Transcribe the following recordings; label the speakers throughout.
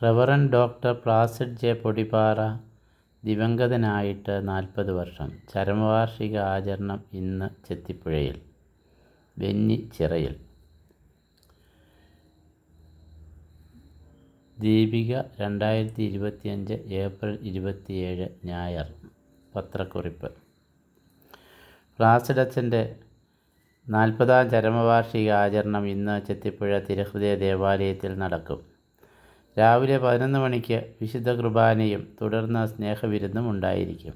Speaker 1: Reverend doctor Placid J Podipara ദിവംഗതനായിട്ട് 40 വർഷം. ചരമവാർഷിക ആചരണം ഇന്ന് ചെത്തിപ്പുഴയിൽ വെന്നിച്ചിറയിൽ. ദീപിക 2025 ഏപ്രിൽ 27 ഞായർ. പത്രക്കുറിപ്പ്. പ്ലാസിഡ് അച്ഛൻ്റെ 40ാം ചരമവാർഷിക ആചരണം ഇന്ന് ചെത്തിപ്പുഴ തിരുഹൃദയ ദേവാലയത്തിൽ നടക്കും. രാവിലെ 11 മണിക്ക് വിശുദ്ധ കുർബാനയും തുടർന്ന് സ്നേഹവിരുന്നും ഉണ്ടായിരിക്കും.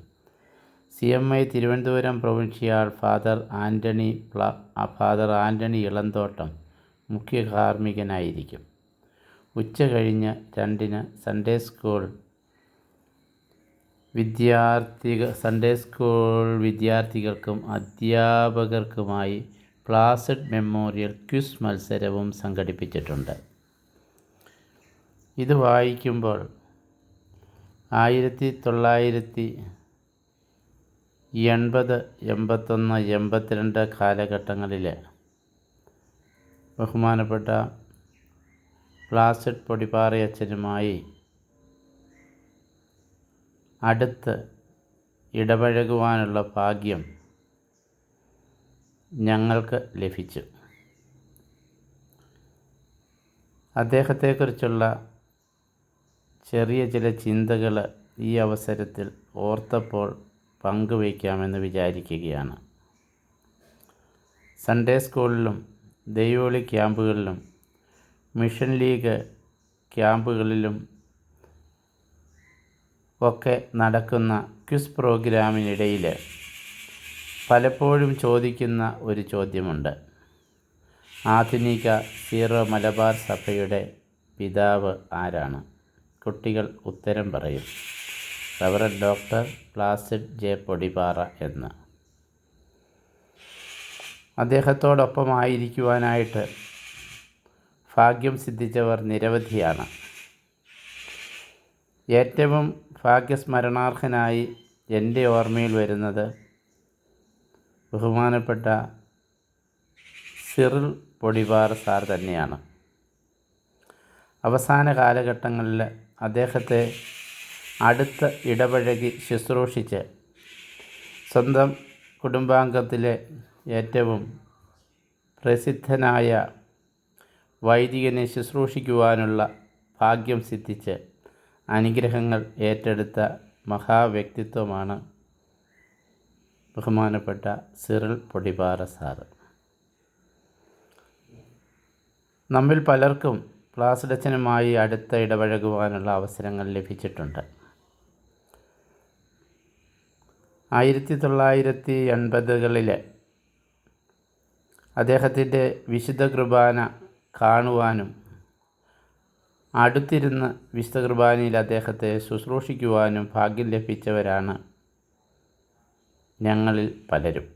Speaker 1: CMI Thiruvananthapuram provincial father Antony Elanthottam മുഖ്യ കാർമ്മികനായിരിക്കും. ഉച്ച കഴിഞ്ഞ് 2-ന് സൺഡേ സ്കൂൾ വിദ്യാർത്ഥികൾക്കും അധ്യാപകർക്കുമായി പ്ലാസിഡ് മെമ്മോറിയൽ ക്വിസ് മത്സരവും സംഘടിപ്പിച്ചിട്ടുണ്ട്. ഇത് വായിക്കുമ്പോൾ 1980, 81, 82 കാലഘട്ടങ്ങളിൽ ബഹുമാനപ്പെട്ട പ്ലാസിഡ് പൊടിപ്പാറയച്ഛനുമായി അടുത്ത് ഇടപഴകുവാനുള്ള ഭാഗ്യം ഞങ്ങൾക്ക് ലഭിച്ചു. അദ്ദേഹത്തെക്കുറിച്ചുള്ള ചെറിയ ചില ചിന്തകൾ ഈ അവസരത്തിൽ ഓർത്തപ്പോൾ പങ്കുവയ്ക്കാമെന്ന് വിചാരിക്കുകയാണ്. സൺഡേ സ്കൂളിലും ദൈവവിളി ക്യാമ്പുകളിലും മിഷൻ ലീഗ് ക്യാമ്പുകളിലും ഒക്കെ നടക്കുന്ന ക്വിസ് പ്രോഗ്രാമിനിടയിൽ പലപ്പോഴും ചോദിക്കുന്ന ഒരു ചോദ്യമുണ്ട്. ആധുനിക സീറോ മലബാർ സഭയുടെ പിതാവ് ആരാണ്? കുട്ടികൾ ഉത്തരം പറയും, reverend doctor Placid J Podippara എന്ന്. അദ്ദേഹത്തോടൊപ്പമായിരിക്കുവാനായിട്ട് ഭാഗ്യം സിദ്ധിച്ചവർ നിരവധിയാണ്. ഏറ്റവും ഭാഗ്യസ്മരണാർഹനായി എൻ്റെ ഓർമ്മയിൽ വരുന്നത് ബഹുമാനപ്പെട്ട സിറിൽ പൊടിപ്പാറ സാർ തന്നെയാണ്. അവസാന കാലഘട്ടങ്ങളിൽ അദ്ദേഹത്തെ അടുത്ത് ഇടപഴകി ശുശ്രൂഷിച്ച് സ്വന്തം കുടുംബാംഗത്തിലെ ഏറ്റവും പ്രസിദ്ധനായ വൈദികനെ ശുശ്രൂഷിക്കുവാനുള്ള ഭാഗ്യം സിദ്ധിച്ച് അനുഗ്രഹങ്ങൾ ഏറ്റെടുത്ത മഹാവ്യക്തിത്വമാണ് ബഹുമാനപ്പെട്ട സിറിൽ പൊടിപ്പാറ സാറ്. നമ്മിൽ പലർക്കും പ്ലാസിഡ് അച്ഛനുമായി അടുത്ത് ഇടപഴകുവാനുള്ള അവസരങ്ങൾ ലഭിച്ചിട്ടുണ്ട്. 1980കളിൽ അദ്ദേഹത്തിൻ്റെ വിശുദ്ധ കുർബാന കാണുവാനും അടുത്തിരുന്ന് വിശുദ്ധ കുർബാനയിൽ അദ്ദേഹത്തെ ശുശ്രൂഷിക്കുവാനും ഭാഗ്യം ലഭിച്ചവരാണ് ഞങ്ങളിൽ പലരും.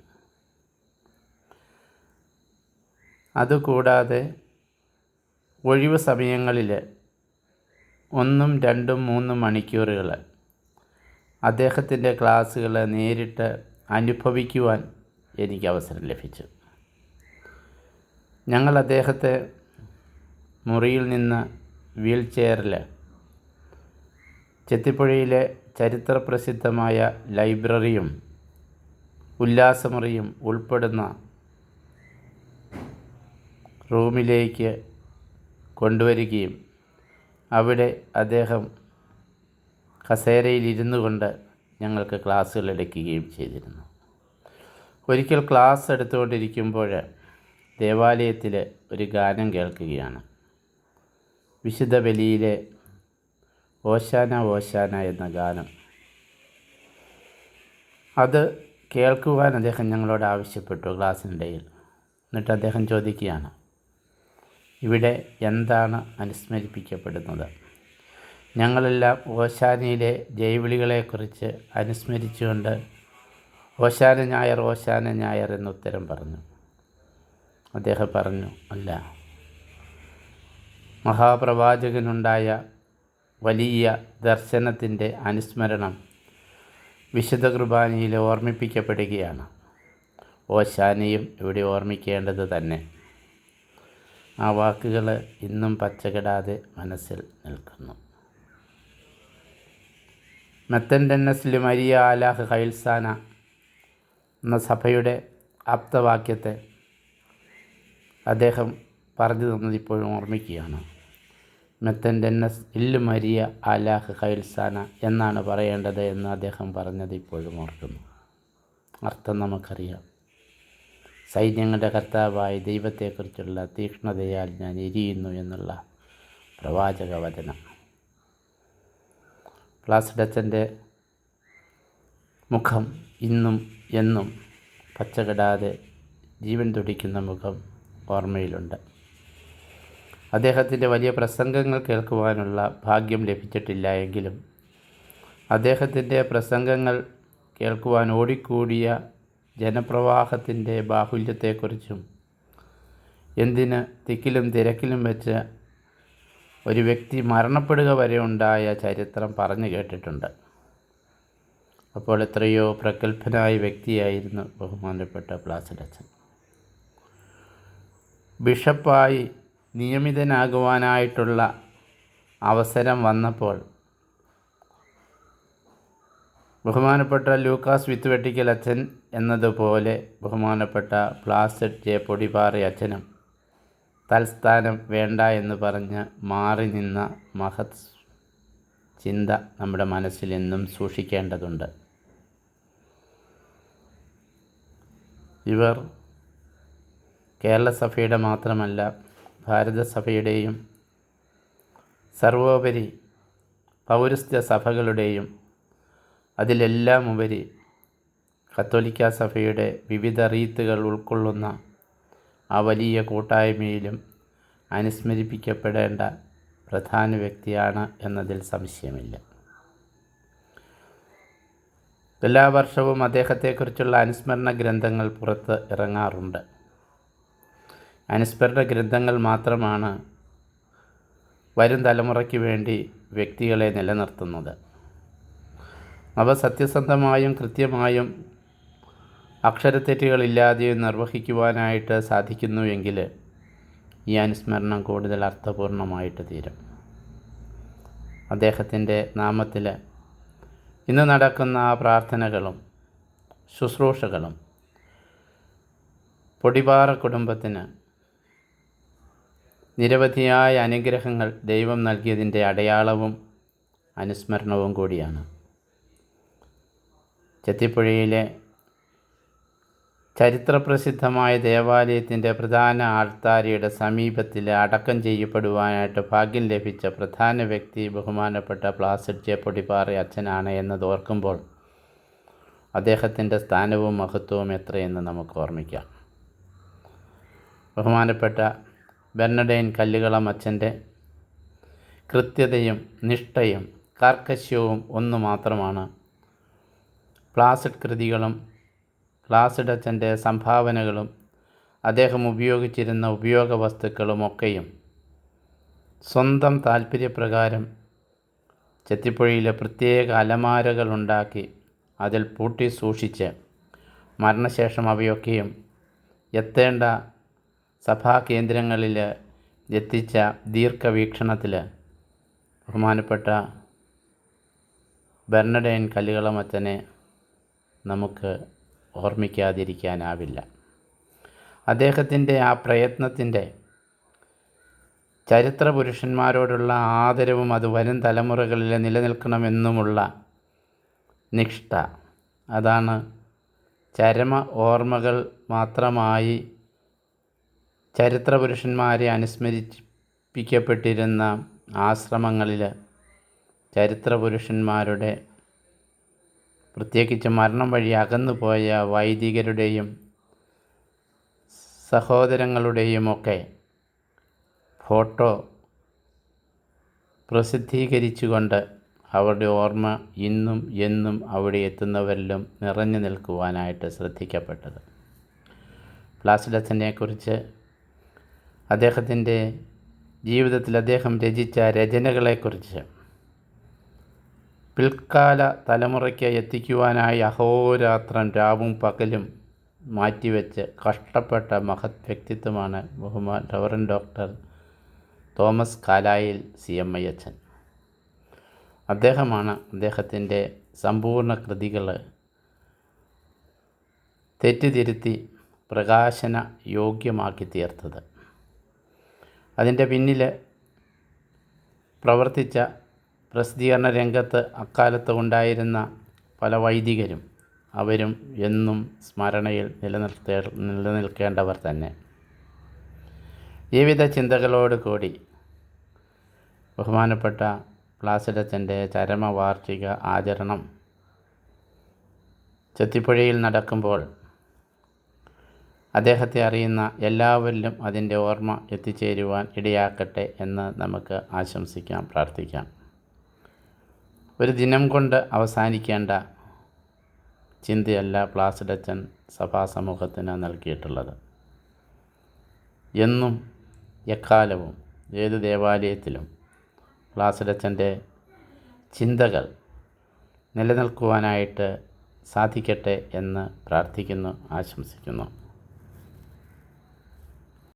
Speaker 1: അതുകൂടാതെ ഒഴിവ് സമയങ്ങളിൽ 1, 2, 3 മണിക്കൂറുകൾ അദ്ദേഹത്തിൻ്റെ ക്ലാസ്സുകൾ നേരിട്ട് അനുഭവിക്കുവാൻ എനിക്ക് അവസരം ലഭിച്ചു. ഞങ്ങൾ അദ്ദേഹത്തെ മുറിയിൽ നിന്ന് വീൽ ചെയറിൽ ചെത്തിപ്പുഴയിലെ ചരിത്രപ്രസിദ്ധമായ ലൈബ്രറിയും ഉല്ലാസമുറിയും ഉൾപ്പെടുന്ന റൂമിലേക്ക് കൊണ്ടുവരികയും അവിടെ അദ്ദേഹം കസേരയിൽ ഇരുന്നു കൊണ്ട് ഞങ്ങൾക്ക് ക്ലാസ്സുകൾ എടുക്കുകയും ചെയ്തിരുന്നു. ഒരിക്കൽ ക്ലാസ് എടുത്തുകൊണ്ടിരിക്കുമ്പോൾ ദേവാലയത്തിൽ ഒരു ഗാനം കേൾക്കുകയാണ്. വിശുദ്ധ ബലിയിലെ ഓശാന ഓശാന എന്ന ഗാനം. അത് കേൾക്കുവാൻ അദ്ദേഹം ഞങ്ങളോട് ആവശ്യപ്പെട്ടു ക്ലാസ്സിനിടയിൽ. എന്നിട്ട് അദ്ദേഹം ചോദിക്കുകയാണ്, ഇവിടെ എന്താണ് അനുസ്മരിപ്പിക്കപ്പെടുന്നത്? ഞങ്ങളെല്ലാം ഓശാനയിലെ ജയവിളികളെക്കുറിച്ച് അനുസ്മരിച്ചുകൊണ്ട് ഓശാന ഞായർ ഓശാന ഞായർ എന്ന് ഉത്തരം പറഞ്ഞു. അദ്ദേഹം പറഞ്ഞു, അല്ല, മഹാപ്രവാചകനുണ്ടായ വലിയ ദർശനത്തിൻ്റെ അനുസ്മരണം വിശുദ്ധ കുർബാനയിൽ ഓർമ്മിപ്പിക്കപ്പെടുകയാണ്. ഓശാനയും ഇവിടെ ഓർമ്മിക്കേണ്ടത് തന്നെ. ആ വാക്കുകൾ ഇന്നും പച്ചകിടാതെ മനസ്സിൽ നിൽക്കുന്നു. മെത്തൻഡെന്നസിൽ മരിയ ആലാഹ് ഖൈൽസാന എന്ന സഭയുടെ ആപ്തവാക്യത്തെ അദ്ദേഹം പറഞ്ഞു തന്നത് ഇപ്പോഴും ഓർമ്മിക്കുകയാണ്. മെത്തൻഡെന്നസ് ഇല്ലു മരിയ ആലാഹ് ഖൈൽസാന എന്നാണ് പറയേണ്ടത് എന്ന് അദ്ദേഹം പറഞ്ഞത് ഇപ്പോഴും ഓർക്കുന്നു. അർത്ഥം നമുക്കറിയാം. സൈന്യങ്ങളുടെ കർത്താവായ ദൈവത്തെക്കുറിച്ചുള്ള തീക്ഷ്ണതയാൽ ഞാൻ എരിയുന്നു എന്നുള്ള പ്രവാചക വചനം. പ്ലാസിഡച്ചൻ്റെ മുഖം ഇന്നും എന്നും പച്ചകിടാതെ ജീവൻ തുടിക്കുന്ന മുഖം ഓർമ്മയിലുണ്ട്. അദ്ദേഹത്തിൻ്റെ വലിയ പ്രസംഗങ്ങൾ കേൾക്കുവാനുള്ള ഭാഗ്യം ലഭിച്ചിട്ടില്ല എങ്കിലും അദ്ദേഹത്തിൻ്റെ പ്രസംഗങ്ങൾ കേൾക്കുവാൻ ഓടിക്കൂടിയ ജനപ്രവാഹത്തിൻ്റെ ബാഹുല്യത്തെക്കുറിച്ചും എന്തിന് തിക്കിലും തിരക്കിലും വെച്ച് ഒരു വ്യക്തി മരണപ്പെടുക വരെ ഉണ്ടായ ചരിത്രം പറഞ്ഞു കേട്ടിട്ടുണ്ട്. അപ്പോൾ എത്രയോ പ്രഗത്ഭനായ വ്യക്തിയായിരുന്നു ബഹുമാനപ്പെട്ട പ്ലാസിഡച്ചൻ. ബിഷപ്പായി നിയമിതനാകുവാനായിട്ടുള്ള അവസരം വന്നപ്പോൾ ബഹുമാനപ്പെട്ട ലൂക്കാസ് വിത്തുവെട്ടിക്കൽ അച്ഛൻ എന്നതുപോലെ ബഹുമാനപ്പെട്ട പ്ലാസിഡ് ജെ പൊടിപാറ അച്ഛനും തൽസ്ഥാനം വേണ്ട എന്ന് പറഞ്ഞ് മാറി നിന്ന മഹത് ചിന്ത നമ്മുടെ മനസ്സിൽ എന്നും സൂക്ഷിക്കേണ്ടതുണ്ട്. ഇവർ കേരള സഭയുടെ മാത്രമല്ല ഭാരതസഭയുടെയും സർവോപരി പൗരസ്ത്യ സഭകളുടെയും അതിലെല്ലാം ഉപരി കത്തോലിക്ക സഭയുടെ വിവിധ റീത്തുകൾ ഉൾക്കൊള്ളുന്ന ആ വലിയ കൂട്ടായ്മയിലും അനുസ്മരിപ്പിക്കപ്പെടേണ്ട പ്രധാന വ്യക്തിയാണ് എന്നതിൽ സംശയമില്ല. എല്ലാ വർഷവും അദ്ദേഹത്തെക്കുറിച്ചുള്ള അനുസ്മരണ ഗ്രന്ഥങ്ങൾ പുറത്ത് ഇറങ്ങാറുണ്ട്. അനുസ്മരണ ഗ്രന്ഥങ്ങൾ മാത്രമാണ് വരും തലമുറയ്ക്ക് വേണ്ടി വ്യക്തികളെ നിലനിർത്തുന്നത്. അവ സത്യസന്ധമായും കൃത്യമായും അക്ഷരത്തെറ്റുകളില്ലാതെയും നിർവഹിക്കുവാനായിട്ട് സാധിക്കുന്നുവെങ്കിൽ ഈ അനുസ്മരണം കൂടുതൽ അർത്ഥപൂർണമായിട്ട് തീരും. അദ്ദേഹത്തിൻ്റെ നാമത്തിൽ ഇന്ന് നടക്കുന്ന പ്രാർത്ഥനകളും ശുശ്രൂഷകളും പൊടിപാറ കുടുംബത്തിന് നിരവധിയായ അനുഗ്രഹങ്ങൾ ദൈവം നൽകിയതിൻ്റെ അടയാളവും അനുസ്മരണവും കൂടിയാണ്. ചെത്തിപ്പുഴയിലെ ചരിത്രപ്രസിദ്ധമായ ദേവാലയത്തിൻ്റെ പ്രധാന ആൾത്താരയുടെ സമീപത്തിൽ അടക്കം ചെയ്യപ്പെടുവാനായിട്ട് ഭാഗ്യം ലഭിച്ച പ്രധാന വ്യക്തി ബഹുമാനപ്പെട്ട പ്ലാസിഡ് ജെ പൊടിപാറ അച്ഛനാണ് എന്നത് ഓർക്കുമ്പോൾ അദ്ദേഹത്തിൻ്റെ സ്ഥാനവും മഹത്വവും എത്രയെന്ന് നമുക്ക് ഓർമ്മിക്കാം. ബഹുമാനപ്പെട്ട ബെർണഡൈൻ കല്ലുകളം അച്ഛൻ്റെ കൃത്യതയും നിഷ്ഠയും കാർക്കശ്യവും ഒന്നു മാത്രമാണ് പ്ലാസിഡ് കൃതികളും പ്ലാസിഡ് അച്ഛൻ്റെ സംഭാവനകളും അദ്ദേഹം ഉപയോഗിച്ചിരുന്ന ഉപയോഗ വസ്തുക്കളുമൊക്കെയും സ്വന്തം താല്പര്യപ്രകാരം ചെത്തിപ്പുഴയിലെ പ്രത്യേക അലമാരകളുണ്ടാക്കി അതിൽ പൂട്ടി സൂക്ഷിച്ച് മരണശേഷം അവയൊക്കെയും എത്തേണ്ട സഭാകേന്ദ്രങ്ങളിൽ എത്തിച്ച ദീർഘവീക്ഷണത്തിൽ ബഹുമാനപ്പെട്ട ബെർണഡൈൻ കല്ലുകളം അച്ഛനെ നമുക്ക് ഓർമ്മിക്കാതിരിക്കാനാവില്ല. അദ്ദേഹത്തിൻ്റെ ആ പ്രയത്നത്തിൻ്റെ ചരിത്ര പുരുഷന്മാരോടുള്ള ആദരവും അത് വരും തലമുറകളിൽ നിലനിൽക്കണമെന്നുമുള്ള നിഷ്ഠ, അതാണ് ചരമ ഓർമ്മകൾ മാത്രമായി ചരിത്ര പുരുഷന്മാരെ അനുസ്മരിപ്പിക്കപ്പെട്ടിരുന്ന ആശ്രമങ്ങളിൽ ചരിത്ര പുരുഷന്മാരുടെ പ്രത്യേകിച്ച് മരണം വഴി അകന്നുപോയ വൈദികരുടെയും സഹോദരങ്ങളുടെയുമൊക്കെ ഫോട്ടോ പ്രസിദ്ധീകരിച്ചുകൊണ്ട് അവരുടെ ഓർമ്മ ഇന്നും എന്നും അവിടെ എത്തുന്നവരിലും നിറഞ്ഞു നിൽക്കുവാനായിട്ട് ശ്രദ്ധിക്കപ്പെട്ടത്. പ്ലാസിഡ് അച്ഛനെക്കുറിച്ച് അദ്ദേഹത്തിൻ്റെ ജീവിതത്തിൽ അദ്ദേഹം രചിച്ച രചനകളെക്കുറിച്ച് പിൽക്കാല തലമുറയ്ക്ക് എത്തിക്കുവാനായി അഹോരാത്രം രാവും പകലും മാറ്റിവെച്ച് കഷ്ടപ്പെട്ട മഹത് വ്യക്തിത്വമാണ് റവറൻഡ് ഡോക്ടർ തോമസ് കാലായിൽ CMI അച്ഛൻ. അദ്ദേഹമാണ് അദ്ദേഹത്തിൻ്റെ സമ്പൂർണ്ണ കൃതികൾ തെറ്റുതിരുത്തി പ്രകാശന യോഗ്യമാക്കി തീർത്തത്. അതിൻ്റെ പിന്നിൽ പ്രവർത്തിച്ച പ്രസിദ്ധീകരണ രംഗത്ത് അക്കാലത്ത് ഉണ്ടായിരുന്ന പല വൈദികരും അവരും എന്നും സ്മരണയിൽ നിലനിൽക്കേണ്ടവർ തന്നെ. ജീവിത ചിന്തകളോട് കൂടി ബഹുമാനപ്പെട്ട പ്ലാസിഡച്ചൻ്റെ ചരമവാർഷിക ആചരണം ചെത്തിപ്പുഴയിൽ നടക്കുമ്പോൾ അദ്ദേഹത്തെ അറിയുന്ന എല്ലാവരിലും അതിൻ്റെ ഓർമ്മ എത്തിച്ചേരുവാൻ ഇടയാക്കട്ടെ എന്ന് നമുക്ക് ആശംസിക്കാം, പ്രാർത്ഥിക്കാം. ഒരു ദിനം കൊണ്ട് അവസാനിക്കേണ്ട ചിന്തയല്ല പ്ലാസിഡച്ചൻ സഭാസമൂഹത്തിന് നൽകിയിട്ടുള്ളത്. എന്നും എക്കാലവും ഏത് ദേവാലയത്തിലും പ്ലാസിഡച്ചൻ്റെ ചിന്തകൾ നിലനിൽക്കുവാനായിട്ട് സാധിക്കട്ടെ എന്ന് പ്രാർത്ഥിക്കുന്നു, ആശംസിക്കുന്നു.